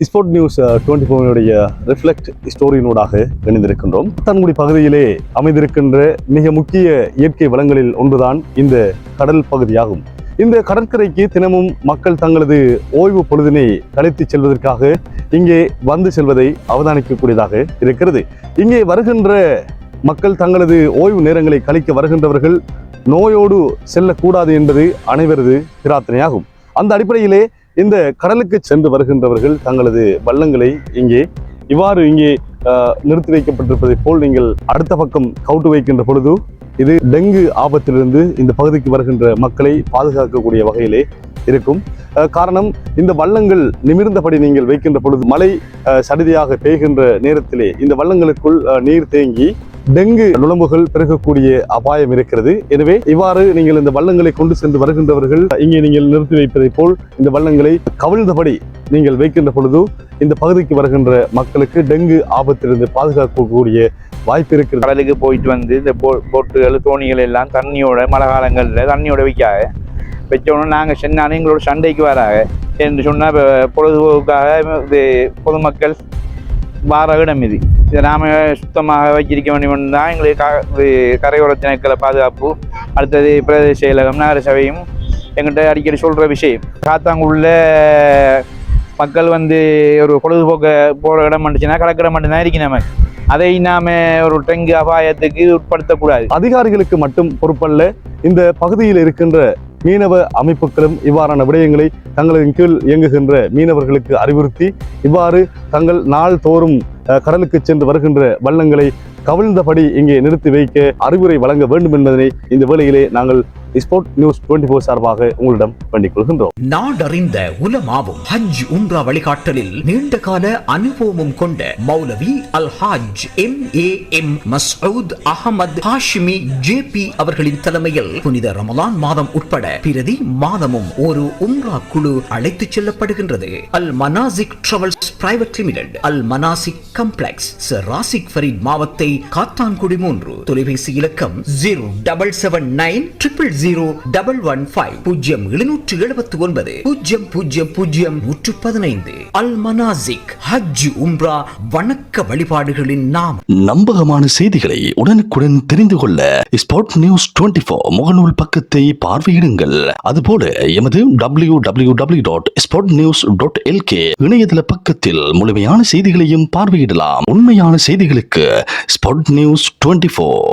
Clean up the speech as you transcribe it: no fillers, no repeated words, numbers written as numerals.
Sport news 24 reflect ஸ்டோரியினூடாக இணைந்திருக்கின்றோம். தன்குடி பகுதியிலே அமைந்திருக்கின்ற மிக முக்கிய இயற்கை வளங்களில் ஒன்றுதான் இந்த கடல் பகுதியாகும். இந்த கடற்கரைக்கு தினமும் மக்கள் தங்களது ஓய்வு பொழுதினை கழித்து செல்வதற்காக இங்கே வந்து செல்வதை அவதானிக்கக்கூடியதாக இருக்கிறது. இங்கே வருகின்ற மக்கள் தங்களது ஓய்வு நேரங்களை கழிக்க வருகின்றவர்கள் நோயோடு செல்லக்கூடாது என்பது அனைவரது பிரார்த்தனையாகும். அந்த அடிப்படையிலே இந்த கடலுக்கு சென்று வருகின்றவர்கள் தங்களது வள்ளங்களை இங்கே நிறுத்தி வைக்கப்பட்டிருப்பதை போல் நீங்கள் அடுத்த பக்கம் கவுட்டு வைக்கின்ற பொழுது இது டெங்கு ஆபத்திலிருந்து இந்த பகுதிக்கு வருகின்ற மக்களை பாதுகாக்கக்கூடிய வகையிலே இருக்கும். காரணம், இந்த வள்ளங்கள் நிமிர்ந்தபடி நீங்கள் வைக்கின்ற பொழுது மழை சடிதியாக பெய்கின்ற நேரத்திலே இந்த வள்ளங்களுக்குள் நீர் தேங்கி டெங்கு நுழம்புகள் பெருகக்கூடிய அபாயம் இருக்கிறது. எனவே இவ்வாறு நீங்கள் இந்த வள்ளங்களை கொண்டு சென்று வருகின்றவர்கள் இங்கே நீங்கள் நிறுத்தி வைப்பதை போல் இந்த வள்ளங்களை கவிழ்ந்தபடி நீங்கள் வைக்கின்ற பொழுது இந்த பகுதிக்கு வருகின்ற மக்களுக்கு டெங்கு ஆபத்திலிருந்து பாதுகாக்கக்கூடிய வாய்ப்பு இருக்கிறது. கடலுக்கு போயிட்டு வந்து இந்த போட்டுகள் தோணிகள் எல்லாம் தண்ணியோட மழை காலங்களில் தண்ணியோட வச்சோன்னா நாங்கள் சென்னாலும் எங்களோட சண்டைக்கு வராங்க என்று சொன்னால் பொழுதுபோக்காக இது பொதுமக்கள் வார இடம் இதை நாம் சுத்தமாக வச்சிருக்க வேண்டும் தான் எங்களுக்கு கரையோர திணைக்கள பாதுகாப்பு, அடுத்தது பிரதேச செயலகம், நகர சபையும் எங்கிட்ட அடிக்கடி சொல்கிற விஷயம். காத்தாங்குள்ள மக்கள் வந்து ஒரு பொழுதுபோக்க போகிற இடம் மட்டுச்சுன்னா கடற்கரை மட்டும்தான் இருக்கு. நமக்கு அதை நாம ஒரு டெங்கு அபாயத்துக்கு உட்படுத்தக்கூடாது. அதிகாரிகளுக்கு மட்டும் பொறுப்பல்ல, இந்த பகுதியில் இருக்கின்ற மீனவ அமைப்புகளும் இவ்வாறான விடயங்களை தங்களின் கீழ் இயங்குகின்ற மீனவர்களுக்கு அறிவுறுத்தி இவ்வாறு தங்கள் நாள் தோறும் கடலுக்கு சென்று வருகின்ற வள்ளங்களை கவிழ்ந்தபடி இங்கே நிறுத்தி வைக்க அறிவுரை வழங்க வேண்டும் என்பதனை இந்த வேளையிலே நாங்கள் ஸ்போர்ட் நியூஸ் 24 சார்பாக உங்களிடம் வேண்டிக் கொள்கின்றோம். நாடறிந்த உலமாவும் ஹஜ் உம்ரா வழிகாட்டலில் நீண்ட கால அனுபவமும் கொண்ட மௌலவி அல் ஹாஜ் MAM மஸ்ஊத் அஹமத் ஹாஷிமி JP அவர்களின் தலைமையில் புனித ரமலான் மாதம் உட்பட பிரதி மாதமும் ஒரு உம்ரா குழு அழைத்துச் செல்லப்படுகின்றது. அல் மனாசிக் டிராவல்ஸ் பிரைவேட் லிமிடெட், அல் மனாசிக் காம்ப்ளெக்ஸ், சர் ராசிக் ஃபரீத் மாவத்தை, காத்தான்குடி 3. தொலைபேசி இலக்கம் 0779 00015 அல் மனாசிக் ஹஜ் உம்ரா வணக்க வழிபாடுகளின் நாம். நம்பகமான செய்திகளை உடனுக்குடன் தெரிந்து கொள்ள ஸ்போர்ட் நியூஸ் 24 முகநூல் பக்கத்தை பார்வையிடுங்கள். அதுபோல எமது www.sportnews.lk இணையதள பக்கத்தில் முழுமையான செய்திகளையும் பார்வையிடலாம். உண்மையான செய்திகளுக்கு ஸ்போர்ட் நியூஸ் 24.